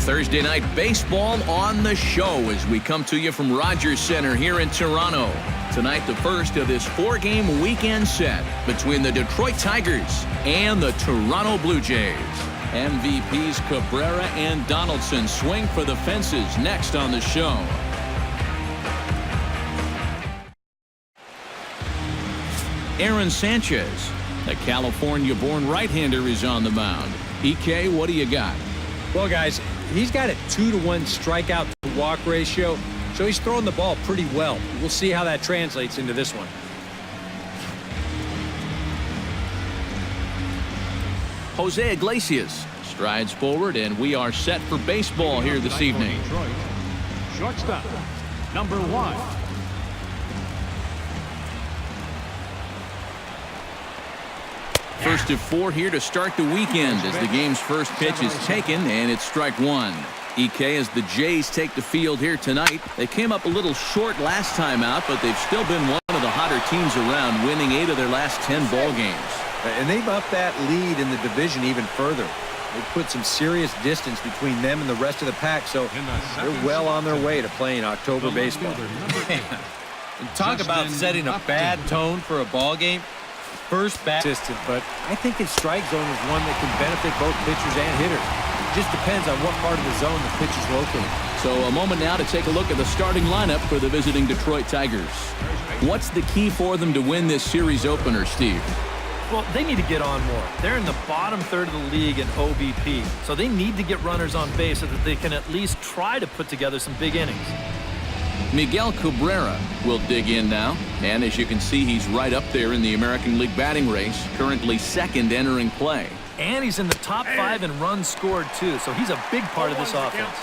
Thursday night baseball on the show as we come to you from Rogers Center here in Toronto. Tonight, the first of this 4-game weekend set between the Detroit Tigers and the Toronto Blue Jays. MVPs Cabrera and Donaldson swing for the fences next on the show. Aaron Sanchez, the California-born right-hander, is on the mound. EK, what do you got? Well, guys, he's got a 2-to-1 strikeout to walk ratio, so he's throwing the ball pretty well. We'll see how that translates into this one. Jose Iglesias strides forward, and we are set for baseball here this evening. Detroit, shortstop, number 1. First of 4 here to start the weekend as the game's first pitch is taken, and it's strike 1. EK, as the Jays take the field here tonight. They came up a little short last time out, but they've still been one of the hotter teams around, winning 8 of their last 10 ball games. And they've upped that lead in the division even further. They've put some serious distance between them and the rest of the pack, so they're well on their way to playing October baseball. And talk about setting a bad tone for a ball game. First bat consistent, but I think his strike zone is one that can benefit both pitchers and hitters. It just depends on what part of the zone the pitch is located. So a moment now to take a look at the starting lineup for the visiting Detroit Tigers. What's the key for them to win this series opener, Steve? Well, they need to get on more. They're in the bottom third of the league in OBP, so they need to get runners on base so that they can at least try to put together some big innings. Miguel Cabrera will dig in now, and as you can see, he's right up there in the American League batting race, currently second entering play. And he's in the top 5 in runs scored too, so he's a big part of this offense.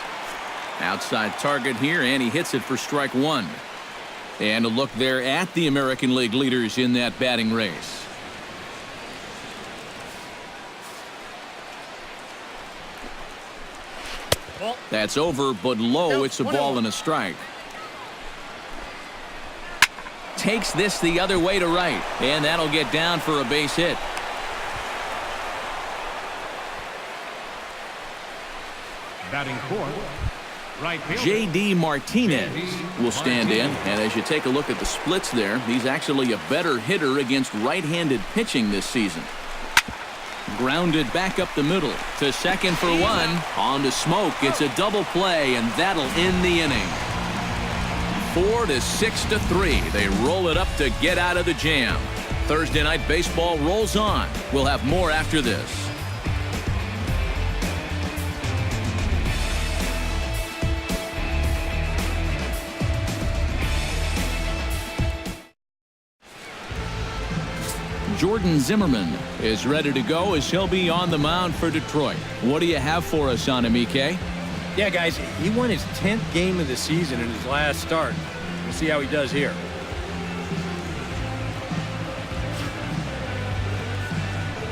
Outside target here, and he hits it for strike 1. And a look there at the American League leaders in that batting race. That's over, but low. It's a ball and a strike. Takes this the other way to right, and that'll get down for a base hit. Batting fourth, right fielder J.D. Martinez will stand in, and as you take a look at the splits there, he's actually a better hitter against right-handed pitching this season. Grounded back up the middle to second for 1. On to Smoke. It's a double play, and that'll end the inning. 4 to 6 to 3. They roll it up to get out of the jam. Thursday night baseball rolls on. We'll have more after this. Jordan Zimmerman is ready to go as he'll be on the mound for Detroit. What do you have for us on him, EK? Yeah, guys, he won his 10th game of the season in his last start. We'll see how he does here.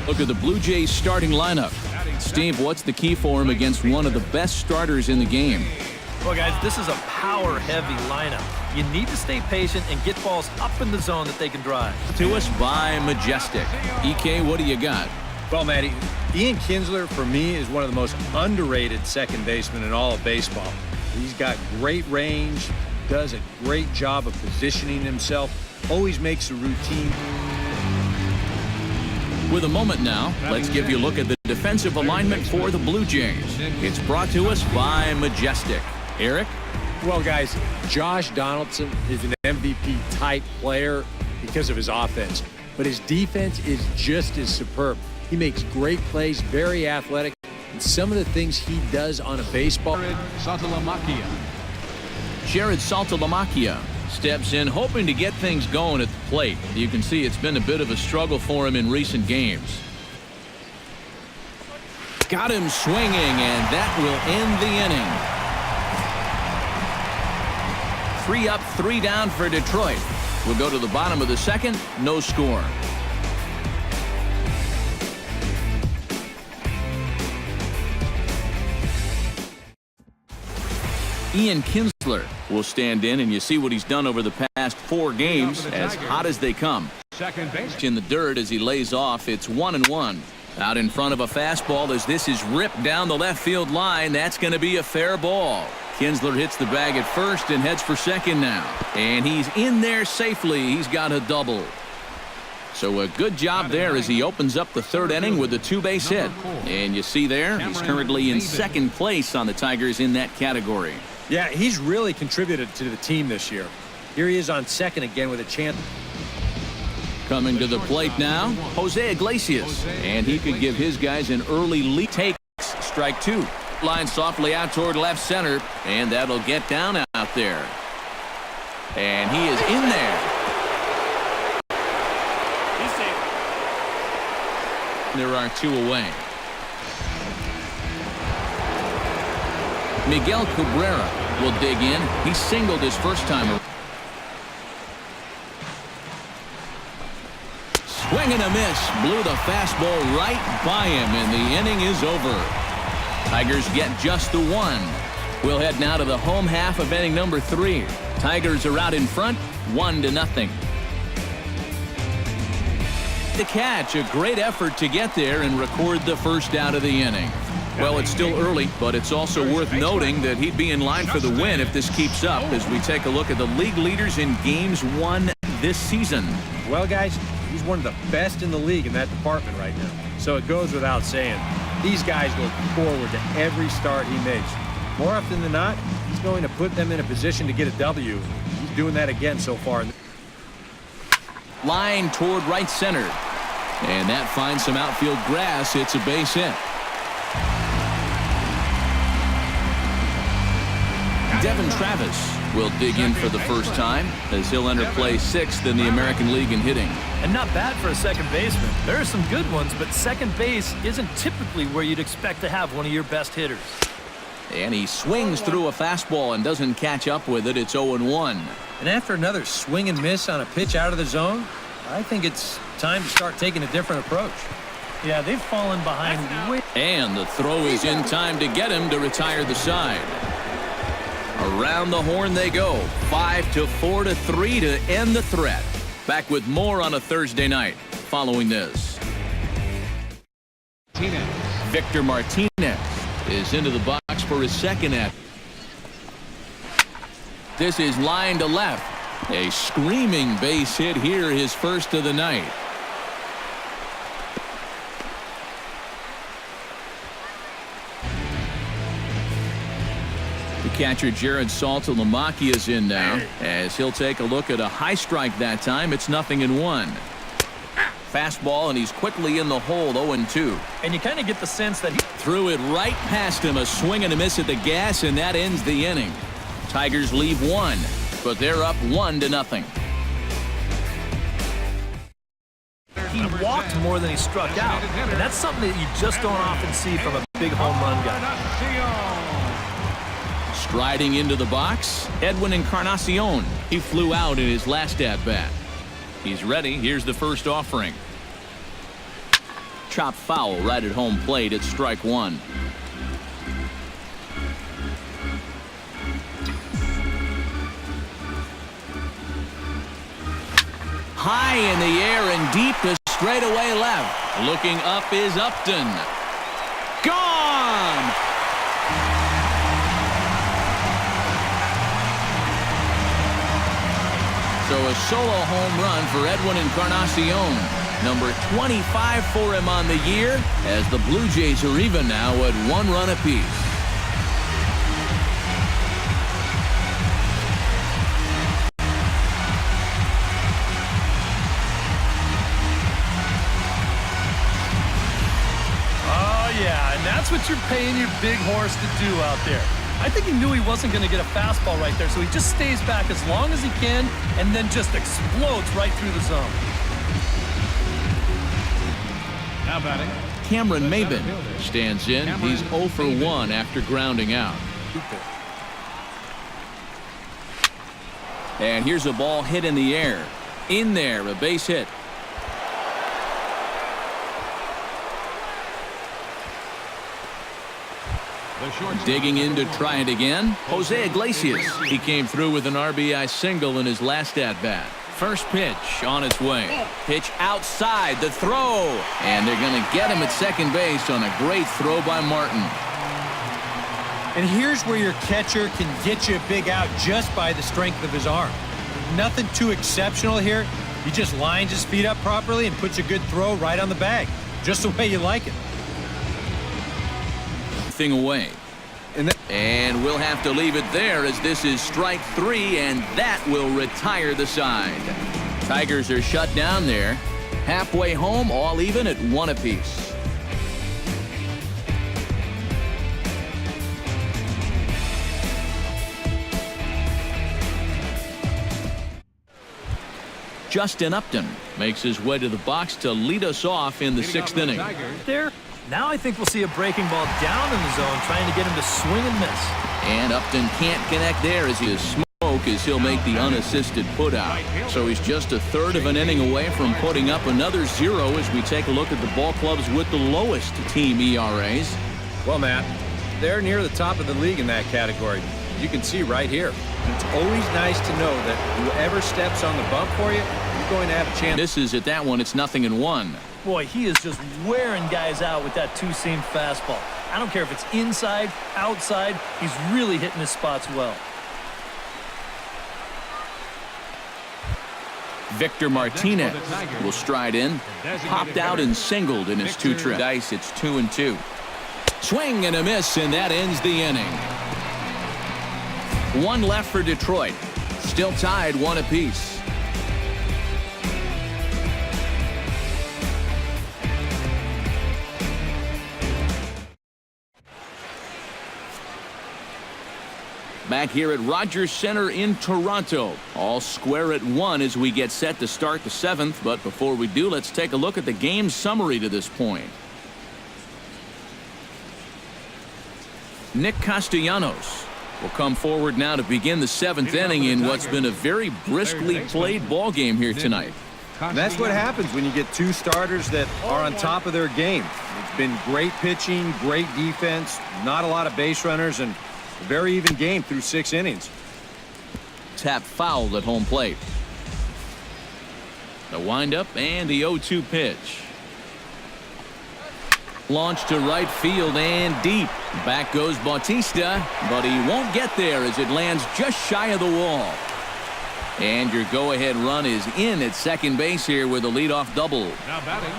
Look at the Blue Jays starting lineup. Steve, what's the key for him against one of the best starters in the game? Well, guys, this is a power-heavy lineup. You need to stay patient and get balls up in the zone that they can drive. To us by Majestic. EK, what do you got? Well, Matty, Ian Kinsler, for me, is one of the most underrated second basemen in all of baseball. He's got great range, does a great job of positioning himself, always makes a routine. With a moment now, let's give you a look at the defensive alignment for the Blue Jays. It's brought to us by Majestic. Eric? Well, guys, Josh Donaldson is an MVP-type player because of his offense, but his defense is just as superb. He makes great plays, very athletic, and some of the things he does on a baseball. Jared Saltalamacchia steps in, hoping to get things going at the plate. You can see it's been a bit of a struggle for him in recent games. Got him swinging, and that will end the inning. 3 up, 3 down for Detroit. We'll go to the bottom of the second. No score. Ian Kinsler will stand in, and you see what he's done over the past 4 games, as hot as they come. second base In the dirt as he lays off, it's 1-1. Out in front of a fastball as this is ripped down the left field line. That's going to be a fair ball. Kinsler hits the bag at first and heads for second now. And he's in there safely. He's got a double. So a good job there as he opens up the third inning with a two-base hit. And you see there, he's currently in second place on the Tigers in that category. Yeah, he's really contributed to the team this year. Here he is on second again with a chance. Coming to the plate now, Jose Iglesias. And he could give his guys an early lead. Takes strike two. Line softly out toward left center. And that'll get down out there. And he is in there. He's safe. There are two away. Miguel Cabrera will dig in. He singled his first time. Swing and a miss. Blew the fastball right by him, and the inning is over. Tigers get just the one. We'll head now to the home half of inning number 3. Tigers are out in front, 1-0. The catch, a great effort to get there and record the first out of the inning. Well, it's still early, but it's also worth noting that he'd be in line for the win if this keeps up as we take a look at the league leaders in games won this season. Well, guys, he's one of the best in the league in that department right now. So it goes without saying, these guys look forward to every start he makes. More often than not, he's going to put them in a position to get a W. He's doing that again so far. Line toward right center. And that finds some outfield grass. It's a base hit. Devin Travis will dig in for the first time as he'll enter play 6th in the American League in hitting. And not bad for a second baseman. There are some good ones, but second base isn't typically where you'd expect to have one of your best hitters. And he swings through a fastball and doesn't catch up with it. It's 0-1. And after another swing and miss on a pitch out of the zone, I think it's time to start taking a different approach. Yeah, they've fallen behind. And the throw is in time to get him to retire the side. Around the horn they go. 5-4-3 to end the threat. Back with more on a Thursday night following this. Victor Martinez is into the box for his second at. This is line to left. A screaming base hit here, his first of the night. The catcher Jared Saltalamacchia is in now as he'll take a look at a high strike that time. It's 0-1. Fastball, and he's quickly in the hole, 0-2. And you kind of get the sense that he threw it right past him. A swing and a miss at the gas, and that ends the inning. Tigers leave one, but they're up 1-0. He walked more than he struck out, and that's something that you just don't often see from a big home run guy. Striding into the box, Edwin Encarnacion. He flew out in his last at-bat. He's ready. Here's the first offering. Chop foul right at home plate. It's strike one. High in the air and deep to straightaway left. Looking up is Upton. Gone! So a solo home run for Edwin Encarnacion. Number 25 for him on the year as the Blue Jays are even now at 1 run apiece. Oh, yeah, and that's what you're paying your big horse to do out there. I think he knew he wasn't going to get a fastball right there, so he just stays back as long as he can and then just explodes right through the zone. Now batting, Cameron Maybin stands in. He's 0 for 1 after grounding out. And here's a ball hit in the air. In there, a base hit. Digging in to try it again, Jose Iglesias. He came through with an RBI single in his last at-bat. First pitch on its way. Pitch outside, the throw. And they're going to get him at second base on a great throw by Martin. And here's where your catcher can get you a big out just by the strength of his arm. Nothing too exceptional here. He just lines his feet up properly and puts a good throw right on the bag. Just the way you like it. Thing away. And we'll have to leave it there as this is strike 3, and that will retire the side. Tigers are shut down there. Halfway home, all even at 1 apiece. Justin Upton makes his way to the box to lead us off in the 6th inning. There. Now I think we'll see a breaking ball down in the zone, trying to get him to swing and miss. And Upton can't connect there as he is smoke as he'll make the unassisted putout. So he's just a third of an inning away from putting up another 0 as we take a look at the ball clubs with the lowest team ERAs. Well, Matt, they're near the top of the league in that category. You can see right here. It's always nice to know that whoever steps on the bump for you, you're going to have a chance. Misses at that one. It's 0-1. Boy, he is just wearing guys out with that two-seam fastball. I don't care if it's inside, outside. He's really hitting his spots well. Victor Martinez will stride in. Popped out and singled in his 2 trips. Dice, it's 2-2. Swing and a miss, and that ends the inning. 1 left for Detroit. Still tied 1 apiece. Back here at Rogers Center in Toronto. All square at 1 as we get set to start the 7th. But before we do, let's take a look at the game summary to this point. Nick Castellanos will come forward now to begin the 7th inning in what's been a very briskly played ball game here tonight. And that's what happens when you get 2 starters that are on top of their game. It's been great pitching, great defense, not a lot of base runners, and a very even game through 6 innings. Tap fouled at home plate. The windup and the 0-2 pitch. Launched to right field and deep. Back goes Bautista, but he won't get there as it lands just shy of the wall. And your go-ahead run is in at second base here with a leadoff double. Now batting,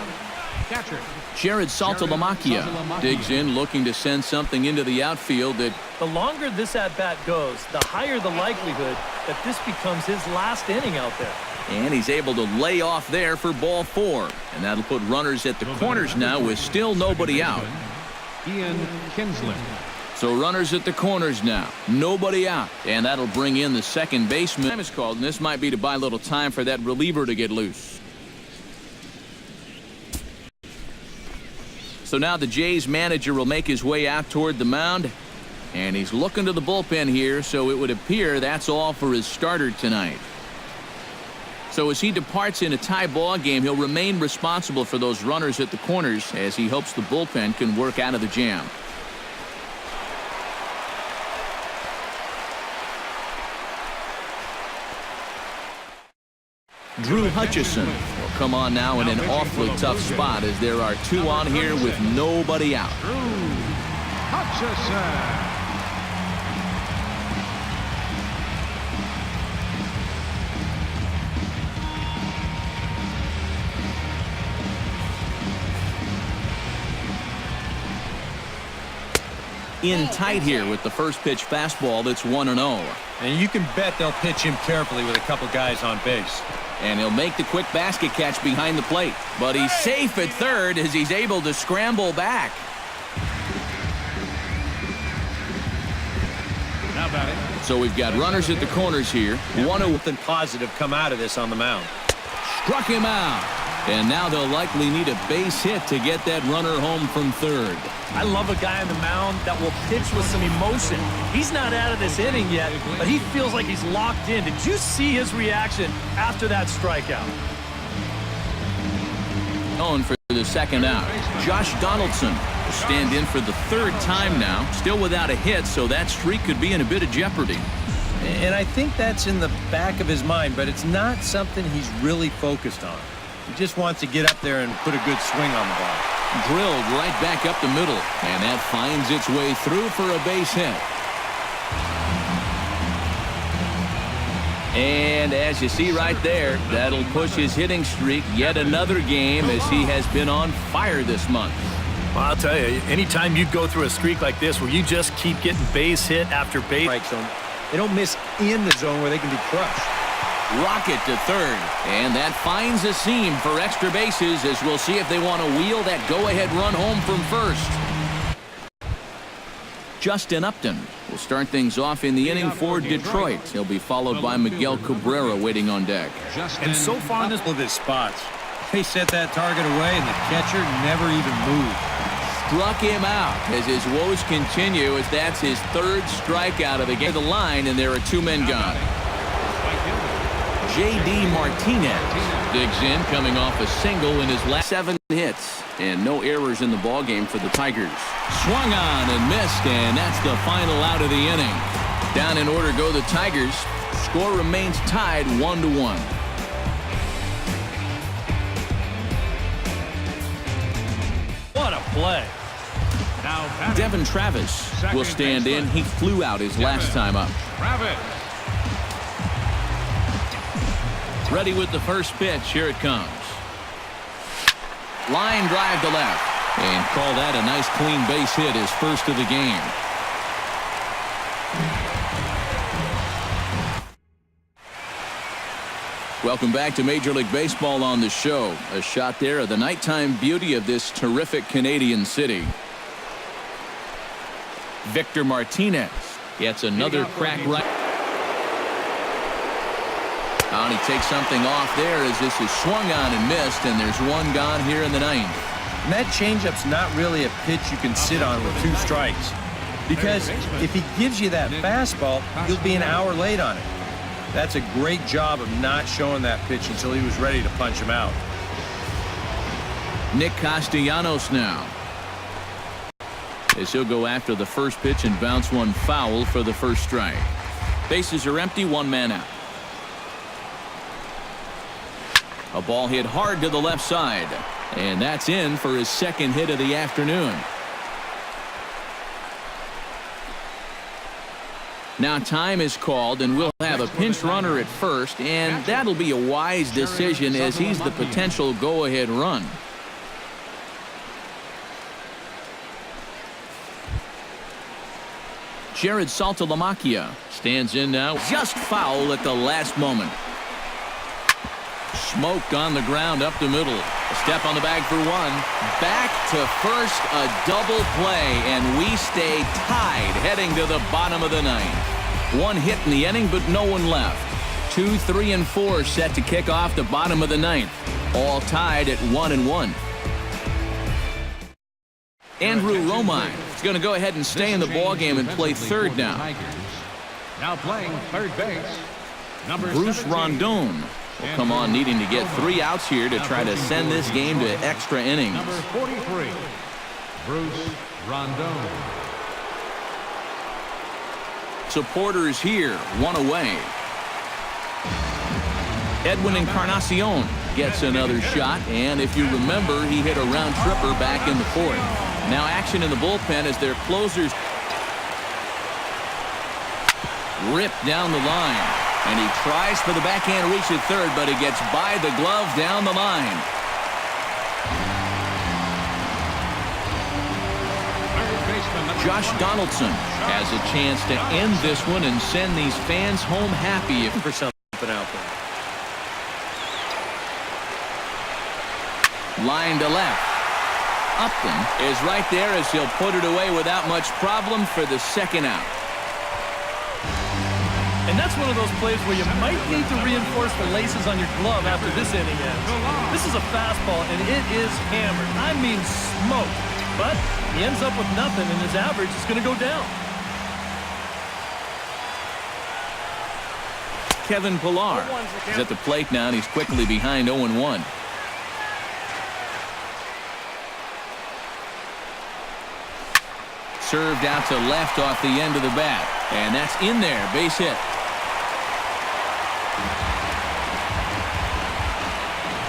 catcher. Jared Saltalamacchia digs in, looking to send something into the outfield that... The longer this at-bat goes, the higher the likelihood that this becomes his last inning out there. And he's able to lay off there for ball 4. And that'll put runners at the corners now with still nobody out. Ian Kinsler. So runners at the corners now. Nobody out. And that'll bring in the second baseman. Time is called, and this might be to buy a little time for that reliever to get loose. So now the Jays manager will make his way out toward the mound. And he's looking to the bullpen here, so it would appear that's all for his starter tonight. So as he departs in a tie ball game, he'll remain responsible for those runners at the corners as he hopes the bullpen can work out of the jam. Drew Hutchison will come on now in an awfully tough spot as there are 2 on here with nobody out. Drew Hutchison. In tight here with the first pitch fastball that's 1-0. And you can bet they'll pitch him carefully with a couple guys on base. And he'll make the quick basket catch behind the plate. But he's safe at third as he's able to scramble back. Now batting. So we've got runners at the corners here. 1-0. Something positive come out of this on the mound. Struck him out. And now they'll likely need a base hit to get that runner home from third. I love a guy on the mound that will pitch with some emotion. He's not out of this inning yet, but he feels like he's locked in. Did you see his reaction after that strikeout? On for the second out. Josh Donaldson will stand in for the 3rd time now. Still without a hit, so that streak could be in a bit of jeopardy. And I think that's in the back of his mind, but it's not something he's really focused on. He just wants to get up there and put a good swing on the ball. Drilled right back up the middle, and that finds its way through for a base hit. And as you see right there, that'll push his hitting streak yet another game as he has been on fire this month. Well, I'll tell you, anytime you go through a streak like this where you just keep getting base hit after base. Strike zone. They don't miss in the zone where they can be crushed. Rocket to third, and that finds a seam for extra bases as we'll see if they want to wheel that go-ahead run home from first. Justin Upton will start things off in the inning for Detroit. He'll be followed by Miguel Cabrera waiting on deck. And so far in this with his spots, they set that target away, and the catcher never even moved. Struck him out as his woes continue as that's his third strikeout of the game. The line, and there are two men gone. J.D. Martinez digs in, coming off a single in his last 7 hits, and no errors in the ballgame for the Tigers. Swung on and missed, and that's the final out of the inning. Down in order go the Tigers. Score remains tied 1-1. What a play. Now Devin Travis will stand in. He flew out his last time up. Travis. Ready with the first pitch. Here it comes. Line drive to left. And call that a nice clean base hit, his first of the game. Welcome back to Major League Baseball on the show. A shot there of the nighttime beauty of this terrific Canadian city. Victor Martinez gets another crack right. And he takes something off there as this is swung on and missed, and there's one gone here in the ninth. And that changeup's not really a pitch you can sit on with 2 strikes. Because if he gives you that fastball, you'll be an hour late on it. That's a great job of not showing that pitch until he was ready to punch him out. Nick Castellanos now, as he'll go after the first pitch and bounce one foul for the first strike. Bases are empty, 1 man out. A ball hit hard to the left side, and that's in for his second hit of the afternoon. Now time is called, and we'll have a pinch runner at first, and that'll be a wise decision as he's the potential go-ahead run. Jared Saltalamacchia stands in now. Just foul at the last moment. Smoked on the ground up the middle. A step on the bag for 1. Back to first, a double play, and we stay tied heading to the bottom of the ninth. 1 hit in the inning, but no one left. 2, 3, and 4 set to kick off the bottom of the ninth. All tied at 1-1. Andrew Romine is going to go ahead and stay in the ballgame and play third now. Now playing third base. Bruce Rondon will come on needing to get 3 outs here to try to send this game to extra innings. Number 43, Bruce Rondon. Supporters here, 1 away. Edwin Encarnacion gets another shot, and if you remember, he hit a round tripper back in the 4th. Now action in the bullpen as their closers rip down the line. And he tries for the backhand reach at third, but he gets by the glove down the line. Josh Donaldson has a chance to end this one and send these fans home happy For something out there. Line to left. Upton is right there as he'll put it away without much problem for the second out. And that's one of those plays where you might need to reinforce the laces on your glove after this inning ends. This is a fastball, and it is hammered. I mean smoked. But he ends up with nothing, and his average is going to go down. Kevin Pillar is at the plate now, and he's quickly behind 0-1. Served out to left off the end of the bat, and that's in there, base hit.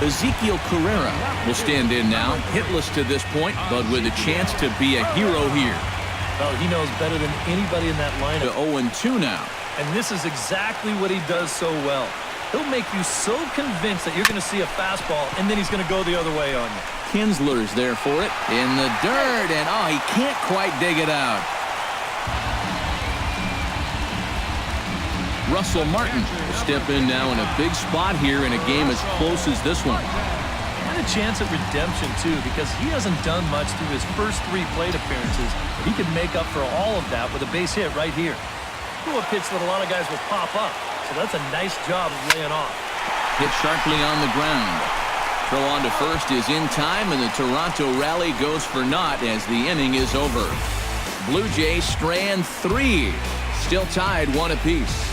Ezekiel Carrera will stand in now, hitless to this point, but with a chance to be a hero here. Well, he knows better than anybody in that lineup. To 0-2 now. And this is exactly what he does so well. He'll make you so convinced that you're going to see a fastball, and then he's going to go the other way on you. Kinsler's there for it in the dirt, and he can't quite dig it out. Russell Martin will step in now in a big spot here in a game as close as this one. And a chance at redemption, too, because he hasn't done much through his first 3 plate appearances. He can make up for all of that with a base hit right here. To a pitch that a lot of guys will pop up, so that's a nice job of laying off. Hit sharply on the ground. Throw on to first is in time, and the Toronto rally goes for naught as the inning is over. Blue Jays strand 3, still tied 1 apiece.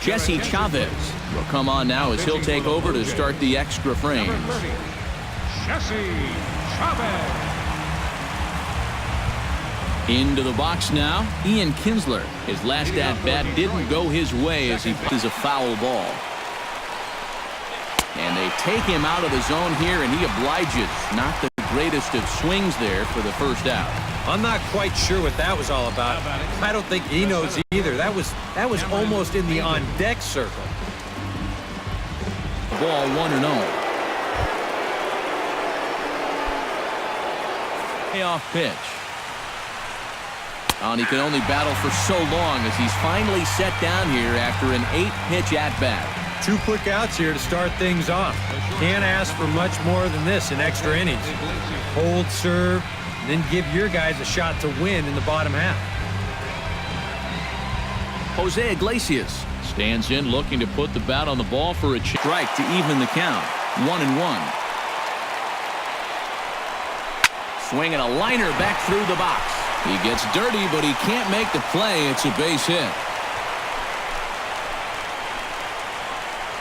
Jesse Chavez will come on now as he'll take over to start the extra frames. Jesse Chavez. Into the box now, Ian Kinsler. His last at-bat didn't go his way as he is a foul ball. And they take him out of the zone here, and he obliges. Not the greatest of swings there for the first out. I'm not quite sure what that was all about. I don't think he knows either. That was almost in the on-deck circle. Ball 1-0. Payoff pitch. And he can only battle for so long as he's finally set down here after an 8-pitch at-bat. 2 quick outs here to start things off. Can't ask for much more than this in extra innings. Hold, serve, and then give your guys a shot to win in the bottom half. Jose Iglesias stands in looking to put the bat on the ball for a strike to even the count. 1-1. Swinging a liner back through the box. He gets dirty, but he can't make the play. It's a base hit.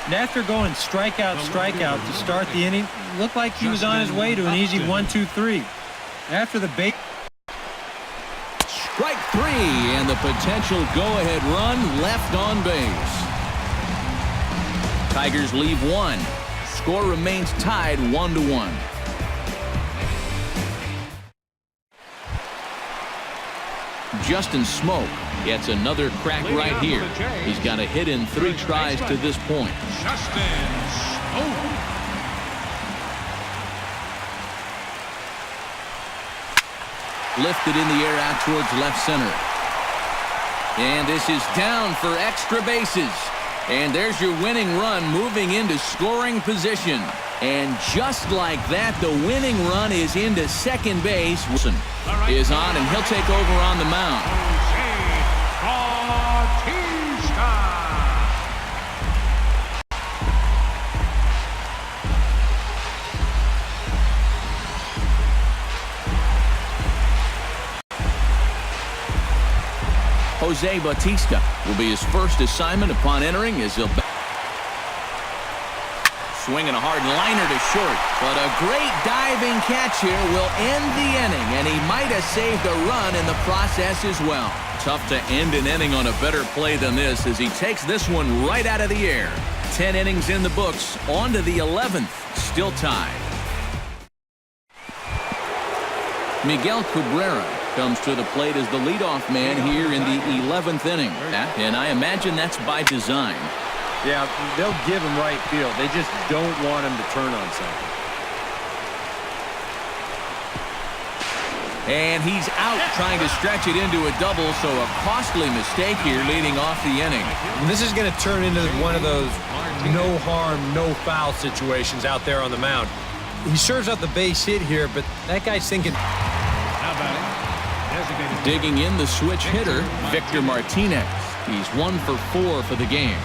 And after going strikeout to start the inning, it looked like he was on his way to an easy 1-2-3. After the bait. Strike 3, and the potential go-ahead run left on base. Tigers leave 1. Score remains tied 1-1. Justin Smoke gets another crack right here. He's got a hit in 3 tries to this point. Justin Smoke. Lifted in the air out towards left center. And this is down for extra bases. And there's your winning run moving into scoring position. And just like that, the winning run is into second base. Wilson is on, and he'll take over on the mound. Jose Bautista will be his first assignment upon entering as he'll swinging a hard liner to short, but a great diving catch here will end the inning, and he might have saved a run in the process as well. Tough to end an inning on a better play than this as he takes this one right out of the air. 10 innings in the books, on to the 11th, still tied. Miguel Cabrera comes to the plate as the leadoff man here in the 11th inning, and I imagine that's by design. Yeah, they'll give him right field. They just don't want him to turn on something. And he's out trying to stretch it into a double, so a costly mistake here leading off the inning. And this is going to turn into one of those no harm, no foul situations out there on the mound. He serves out the base hit here, but that guy's thinking. Digging in the switch hitter, Victor Martinez. He's 1 for 4 for the game.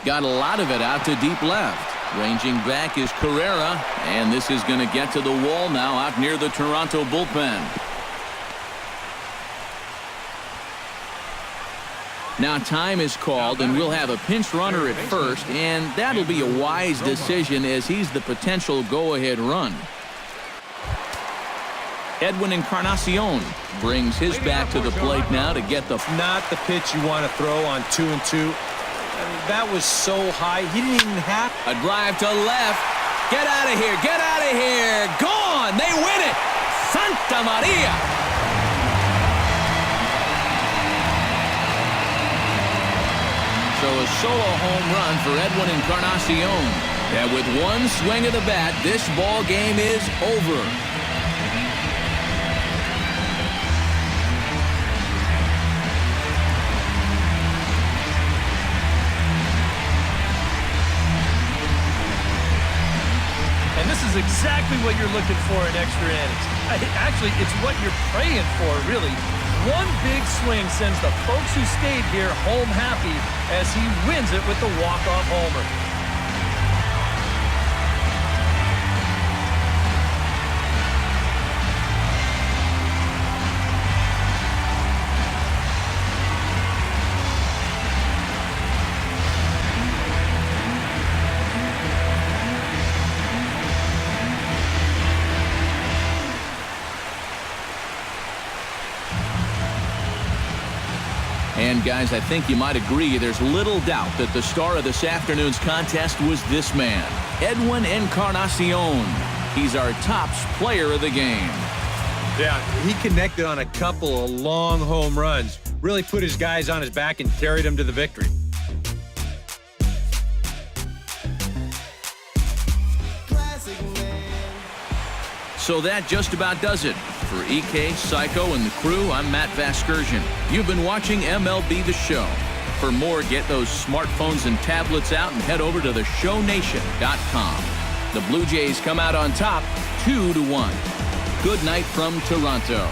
Got a lot of it out to deep left. Ranging back is Carrera, and this is going to get to the wall now out near the Toronto bullpen. Now time is called, and we'll have a pinch runner at first, and that'll be a wise decision as he's the potential go-ahead run. Edwin Encarnacion brings his bat to the plate now to get the... Not the pitch you want to throw on 2-2. I mean, that was so high, he didn't even have... A drive to left. Get out of here. Get out of here. Gone. They win it. Santa Maria. So a solo home run for Edwin Encarnacion. And with one swing of the bat, this ball game is over. And this is exactly what you're looking for in extra innings. Actually, it's what you're praying for, really. One big swing sends the folks who stayed here home happy as he wins it with the walk-off homer. And guys, I think you might agree there's little doubt that the star of this afternoon's contest was this man, Edwin Encarnacion. He's our tops player of the game. Yeah, he connected on a couple of long home runs. Really put his guys on his back and carried them to the victory. So that just about does it. For EK, Psycho, and the crew, I'm Matt Vasgersian. You've been watching MLB The Show. For more, get those smartphones and tablets out and head over to theshownation.com. The Blue Jays come out on top 2-1. Good night from Toronto.